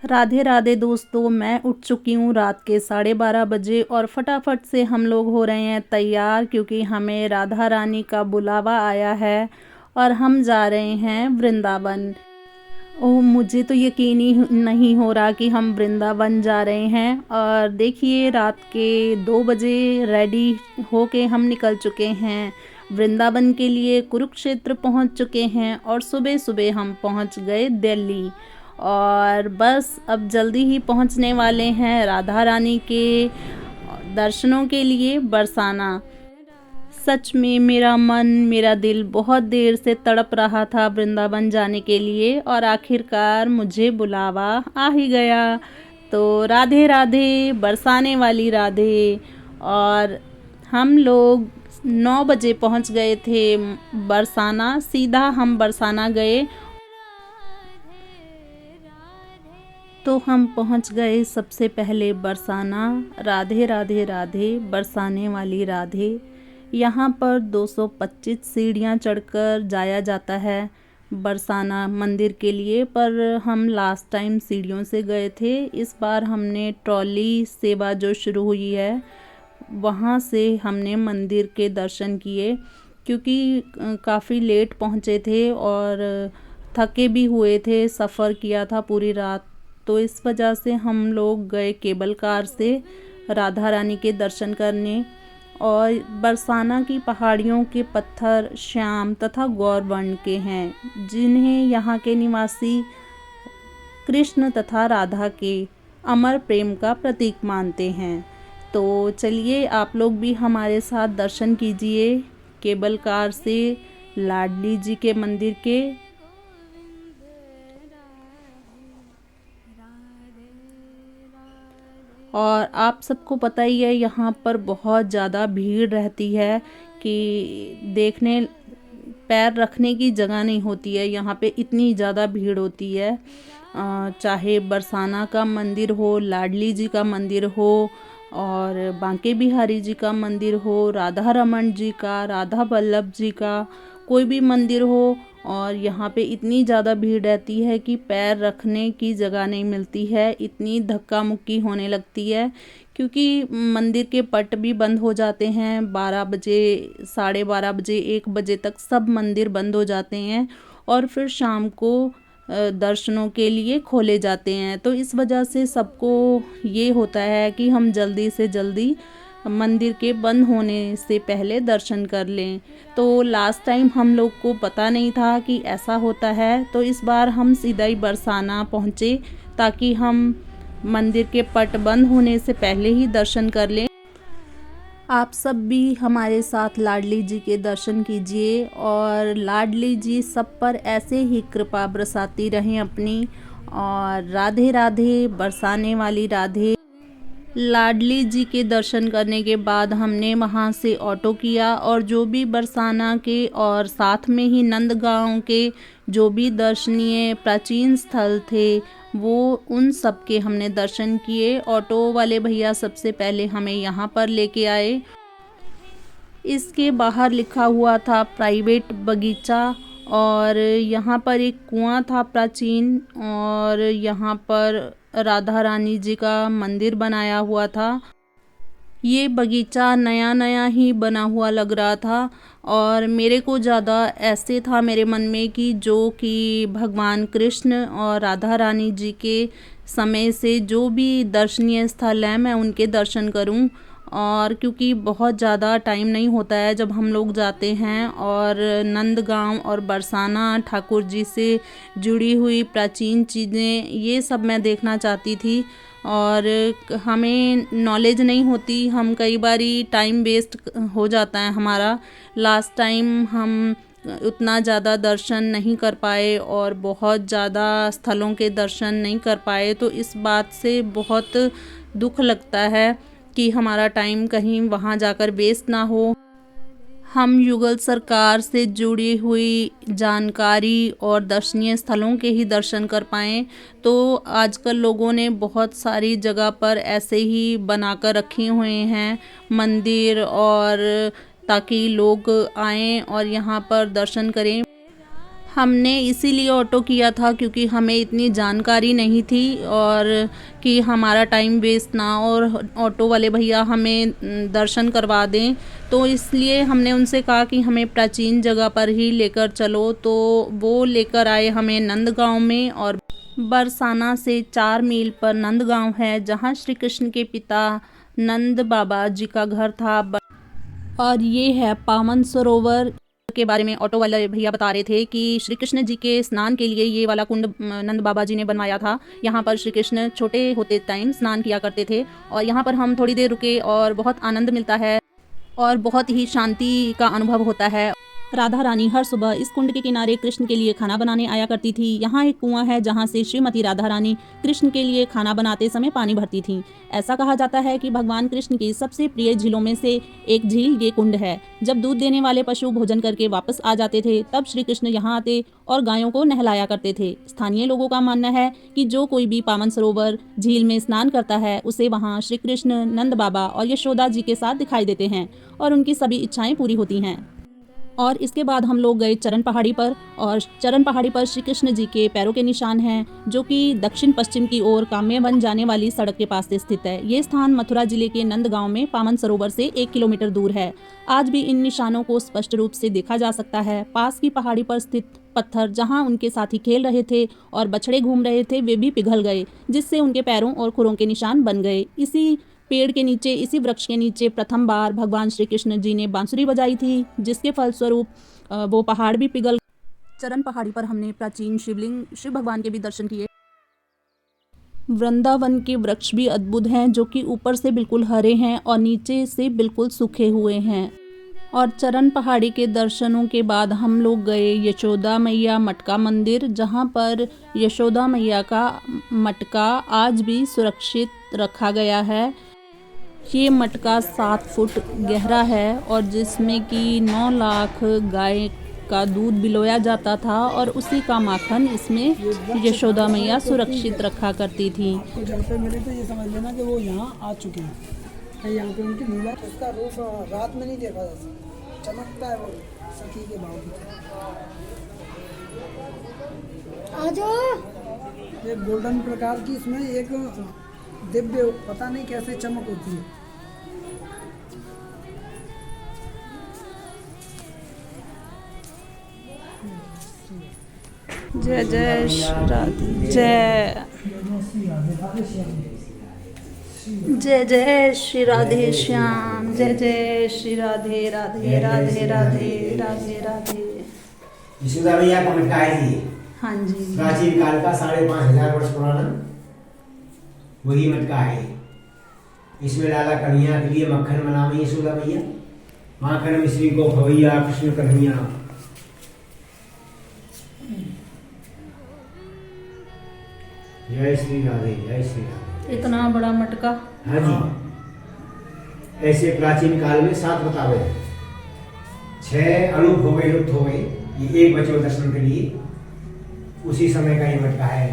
राधे राधे दोस्तों, मैं उठ चुकी हूँ रात के 12:30 बजे और फटाफट से हम लोग हो रहे हैं तैयार, क्योंकि हमें राधा रानी का बुलावा आया है और हम जा रहे हैं वृंदावन। ओह, मुझे तो यकीन ही नहीं हो रहा कि हम वृंदावन जा रहे हैं। और देखिए, रात के 2 बजे रेडी होके हम निकल चुके हैं वृंदावन के लिए। कुरुक्षेत्र पहुंच चुके हैं और सुबह सुबह हम पहुंच गए दिल्ली। और बस अब जल्दी ही पहुंचने वाले हैं राधा रानी के दर्शनों के लिए बरसाना। सच में मेरा मन, मेरा दिल बहुत देर से तड़प रहा था वृंदावन जाने के लिए, और आखिरकार मुझे बुलावा आ ही गया। तो राधे राधे, बरसाने वाली राधे। और हम लोग 9 बजे पहुंच गए थे बरसाना। सीधा हम बरसाना गए। तो हम पहुंच गए सबसे पहले बरसाना। राधे राधे राधे, बरसाने वाली राधे। यहाँ पर 225 सीढ़ियाँ चढ़कर जाया जाता है बरसाना मंदिर के लिए, पर हम लास्ट टाइम सीढ़ियों से गए थे। इस बार हमने ट्रॉली सेवा जो शुरू हुई है वहाँ से हमने मंदिर के दर्शन किए, क्योंकि काफ़ी लेट पहुँचे थे और थके भी हुए थे, सफ़र किया था पूरी रात। तो इस वजह से हम लोग गए केबल कार से राधा रानी के दर्शन करने। और बरसाना की पहाड़ियों के पत्थर श्याम तथा गौर वर्ण के हैं, जिन्हें यहाँ के निवासी कृष्ण तथा राधा के अमर प्रेम का प्रतीक मानते हैं। तो चलिए, आप लोग भी हमारे साथ दर्शन कीजिए केबल कार से लाडली जी के मंदिर के। और आप सबको पता ही है, यहाँ पर बहुत ज़्यादा भीड़ रहती है कि देखने पैर रखने की जगह नहीं होती है। यहाँ पे इतनी ज़्यादा भीड़ होती है। चाहे बरसाना का मंदिर हो, लाडली जी का मंदिर हो, और बांके बिहारी जी का मंदिर हो, राधा रमन जी का, राधा वल्लभ जी का, कोई भी मंदिर हो, और यहाँ पे इतनी ज़्यादा भीड़ रहती है कि पैर रखने की जगह नहीं मिलती है। इतनी धक्का मुक्की होने लगती है, क्योंकि मंदिर के पट भी बंद हो जाते हैं 12 बजे, 12:30 बजे, 1 बजे तक सब मंदिर बंद हो जाते हैं, और फिर शाम को दर्शनों के लिए खोले जाते हैं। तो इस वजह से सबको ये होता है कि हम जल्दी से जल्दी मंदिर के बंद होने से पहले दर्शन कर लें। तो लास्ट टाइम हम लोग को पता नहीं था कि ऐसा होता है, तो इस बार हम सीधा ही बरसाना पहुँचे ताकि हम मंदिर के पट बंद होने से पहले ही दर्शन कर लें। आप सब भी हमारे साथ लाडली जी के दर्शन कीजिए, और लाडली जी सब पर ऐसे ही कृपा बरसाती रहें अपनी। और राधे राधे, बरसाने वाली राधे। लाडली जी के दर्शन करने के बाद हमने वहाँ से ऑटो किया, और जो भी बरसाना के और साथ में ही नंदगांव के जो भी दर्शनीय प्राचीन स्थल थे, वो उन सब के हमने दर्शन किए। ऑटो वाले भैया सबसे पहले हमें यहाँ पर लेके आए। इसके बाहर लिखा हुआ था प्राइवेट बगीचा, और यहाँ पर एक कुआं था प्राचीन, और यहाँ पर राधा रानी जी का मंदिर बनाया हुआ था। ये बगीचा नया नया ही बना हुआ लग रहा था, और मेरे को ज़्यादा ऐसे था मेरे मन में कि जो कि भगवान कृष्ण और राधा रानी जी के समय से जो भी दर्शनीय स्थल हैं मैं उनके दर्शन करूं। और क्योंकि बहुत ज़्यादा टाइम नहीं होता है जब हम लोग जाते हैं, और नंदगांव और बरसाना ठाकुर जी से जुड़ी हुई प्राचीन चीज़ें ये सब मैं देखना चाहती थी। और हमें नॉलेज नहीं होती, हम कई बारी टाइम वेस्ट हो जाता है हमारा। लास्ट टाइम हम उतना ज़्यादा दर्शन नहीं कर पाए और बहुत ज़्यादा स्थलों के दर्शन नहीं कर पाए, तो इस बात से बहुत दुख लगता है कि हमारा टाइम कहीं वहाँ जाकर वेस्ट ना हो। हम युगल सरकार से जुड़ी हुई जानकारी और दर्शनीय स्थलों के ही दर्शन कर पाएँ। तो आजकल लोगों ने बहुत सारी जगह पर ऐसे ही बनाकर रखे हुए हैं मंदिर, और ताकि लोग आएं और यहाँ पर दर्शन करें। हमने इसीलिए ऑटो किया था क्योंकि हमें इतनी जानकारी नहीं थी और कि हमारा टाइम वेस्ट ना और ऑटो वाले भैया हमें दर्शन करवा दें, तो इसलिए हमने उनसे कहा कि हमें प्राचीन जगह पर ही लेकर चलो। तो वो लेकर आए हमें नंदगांव में, और बरसाना से 4 मील पर नंदगांव है जहां श्री कृष्ण के पिता नंद बाबा जी का घर था। और ये है पावन सरोवर के बारे में ऑटो वाले भैया बता रहे थे कि श्री कृष्ण जी के स्नान के लिए ये वाला कुंड नंद बाबा जी ने बनवाया था। यहाँ पर श्री कृष्ण छोटे होते टाइम स्नान किया करते थे और यहाँ पर हम थोड़ी देर रुके और बहुत आनंद मिलता है और बहुत ही शांति का अनुभव होता है। राधा रानी हर सुबह इस कुंड के किनारे कृष्ण के लिए खाना बनाने आया करती थी। यहाँ एक कुआं है जहाँ से श्रीमती राधा रानी कृष्ण के लिए खाना बनाते समय पानी भरती थी। ऐसा कहा जाता है कि भगवान कृष्ण की सबसे प्रिय झीलों में से एक झील ये कुंड है। जब दूध देने वाले पशु भोजन करके वापस आ जाते थे तब श्री कृष्ण यहाँ आते और गायों को नहलाया करते थे। स्थानीय लोगों का मानना है कि जो कोई भी पावन सरोवर झील में स्नान करता है उसे वहाँ श्री कृष्ण, नंद बाबा और यशोदा जी के साथ दिखाई देते हैं और उनकी सभी इच्छाएं पूरी होती हैं। और इसके बाद हम लोग गए चरण पहाड़ी पर, और चरण पहाड़ी पर श्री कृष्ण जी के पैरों के निशान हैं जो कि दक्षिण पश्चिम की ओर काम्यवन जाने वाली सड़क के पास स्थित है। ये स्थान मथुरा जिले के नंदगांव में पावन सरोवर से 1 किलोमीटर दूर है। आज भी इन निशानों को स्पष्ट रूप से देखा जा सकता है। पास की पहाड़ी पर स्थित पत्थर जहां उनके साथी खेल रहे थे और बछड़े घूम रहे थे वे भी पिघल गए, जिससे उनके पैरों और खुरों के निशान बन गए। इसी पेड़ के नीचे, इसी वृक्ष के नीचे प्रथम बार भगवान श्री कृष्ण जी ने बांसुरी बजाई थी, जिसके फलस्वरूप वो पहाड़ भी पिघल। चरण पहाड़ी पर हमने प्राचीन शिवलिंग शिव भगवान के भी दर्शन किए। वृंदावन के वृक्ष भी अद्भुत हैं जो कि ऊपर से बिल्कुल हरे हैं और नीचे से बिल्कुल सूखे हुए हैं। और चरण पहाड़ी के दर्शनों के बाद हम लोग गए यशोदा मैया मटका मंदिर, जहां पर यशोदा मैया का मटका आज भी सुरक्षित रखा गया है। ये मटका 7 फुट गहरा है और जिसमें कि 9 लाख गाय का दूध बिलोया जाता था और उसी का माखन इसमें यशोदा मैया सुरक्षित रखा करती थी। जहाँ पे मिले तो ये समझ लेना कि वो यहाँ आ चुके हैं। यहाँ पे उनकी लीला, उसका रूप रात में नहीं देखा जा सकता, चमकता है वो सखी के भाव की। ये गोल्डन प्रकार की इसमें एक दिव्य पता नहीं कैसे चमक होती है। जय जय श्री राधे, जय जय जय श्री राधे श्याम, जय जय श्री राधे राधे राधे राधे राधे राधे। यशोदा मैया का मटका है जी। हाँ जी, प्राचीन काल का 5,500 वर्ष पुराना वही मटका है। इसमें लाला कन्हैया के लिए मक्खन बनावे यशोदा मैया, माखन मिश्री को खवैया कृष्ण कन्हैया। जय श्री राधे, जय श्री राधे। इतना बड़ा मटका। हाँ जी, ऐसे प्राचीन काल में 7 बतावे, 6 अलूप हो गए, लुप्त हो गए, ये एक बचे दर्शन के लिए। उसी समय का ये मटका है।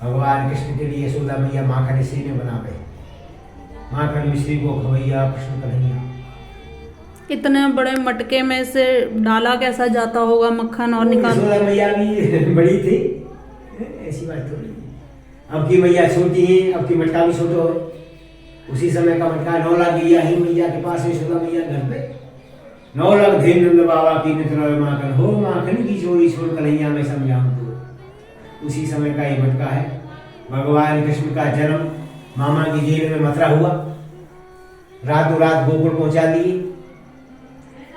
भगवान कृष्ण के लिए यशोदा मैया माखन इसी में बनावे, माखन मिश्री को खवैया कृष्ण कन्हैया। इतने बड़े मटके में से डाला कैसा जाता होगा मक्खन और निकाल। यशोदा मैया भी बड़ी थी, ऐसी बात थोड़ी। अब की मैया छोटी है, अब की मटका भी छोटा हो। उसी समय का मटका 9 लाख दिया ही मैया के पास, यशोदा मैया घर पे 9 लाख धे नंद बाबा की नित्र माखन हो, माखन की चोरी छोड़ कन्हैया में समझाऊं तो। उसी समय का ये मटका है। भगवान कृष्ण का जन्म मामा की जेल में मथुरा हुआ, रातों रात गोकुल पहुंचा दिए।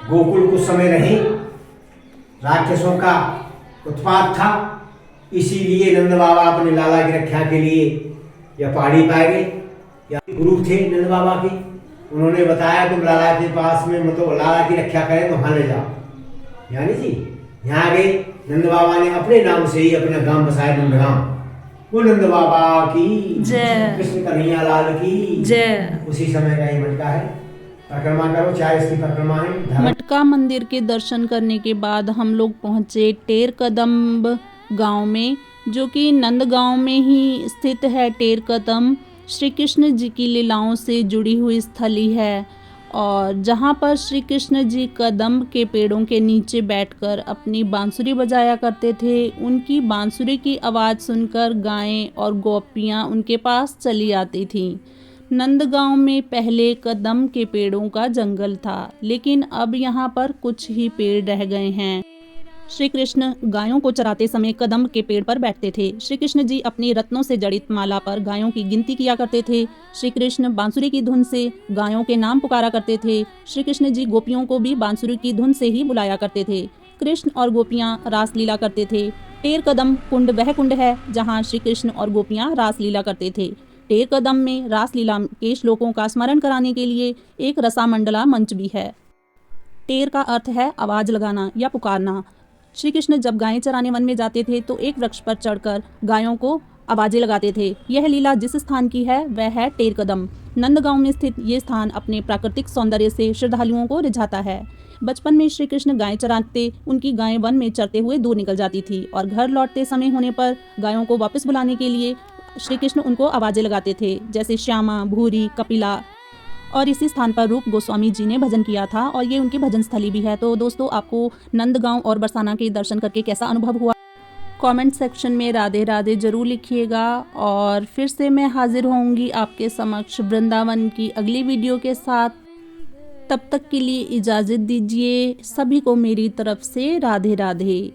गोकुल कुछ समय रहे, राक्षसों का उत्पात था, इसीलिए नंद बाबा अपने लाला की रक्षा के लिए या पहाड़ी पाए गए, या गुरु थे नंद बाबा के। उन्होंने बताया तुम लाला के पास में मतलब लाला की रक्षा करें तो वहां ले जाओ। यानी जी यहाँ गए, नंद बाबा ने अपने नाम से ही अपना गांव बसाया नंदगांव। वो नंद बाबा की जय, कृष्ण कन्हैया लाल की जय। उसी समय का ये मटका है। परिक्रमा करो, चाहे इसकी परिक्रमा है। मटका मंदिर के दर्शन करने के बाद हम लोग पहुंचे टेर कदम गांव में, जो कि नंदगांव में ही स्थित है। टेर कदम श्री कृष्ण जी की लीलाओं से जुड़ी हुई स्थली है और जहाँ पर श्री कृष्ण जी कदम्ब के पेड़ों के नीचे बैठकर अपनी बांसुरी बजाया करते थे, उनकी बांसुरी की आवाज़ सुनकर गायें और गोपियाँ उनके पास चली आती थीं। नंदगांव में पहले कदम्ब के पेड़ों का जंगल था, लेकिन अब यहाँ पर कुछ ही पेड़ रह गए हैं। श्री कृष्ण गायों को चराते समय कदम्ब के पेड़ पर बैठते थे। श्री कृष्ण जी अपनी रत्नों से जड़ित माला पर गायों की गिनती किया करते थे। श्री कृष्ण बांसुरी की धुन से गायों के नाम पुकारा करते थे। श्री कृष्ण जी गोपियों को भी बांसुरी की धुन से ही बुलाया करते थे। कृष्ण और गोपियाँ रास लीला करते थे। टेर कदम्ब कुंड वह कुंड है जहाँ श्री कृष्ण और गोपियाँ रास लीला करते थे। टेर कदम्ब में रास लीला के श्लोकों का स्मरण कराने के लिए एक रसामंडला मंच भी है। टेर का अर्थ है आवाज़ लगाना या पुकारना। श्री कृष्ण जब गायें चराने वन में जाते थे तो एक वृक्ष पर चढ़कर गायों को आवाजें लगाते थे। यह लीला जिस स्थान की है वह है टेर कदम्ब। नंदगांव में स्थित ये स्थान अपने प्राकृतिक सौंदर्य से श्रद्धालुओं को रिझाता है। बचपन में श्री कृष्ण गायें चराते उनकी गायें वन में चरते हुए दूर निकल जाती थी और घर लौटते समय होने पर गायों को वापस बुलाने के लिए श्री कृष्ण उनको आवाजें लगाते थे, जैसे श्यामा, भूरी, कपिला। और इसी स्थान पर रूप गोस्वामी जी ने भजन किया था और ये उनकी भजन स्थली भी है। तो दोस्तों, आपको नंदगांव और बरसाना के दर्शन करके कैसा अनुभव हुआ? कमेंट सेक्शन में राधे राधे जरूर लिखिएगा। और फिर से मैं हाजिर होंगी आपके समक्ष वृंदावन की अगली वीडियो के साथ। तब तक के लिए इजाज़त दीजिए। सभी को मेरी तरफ से राधे राधे।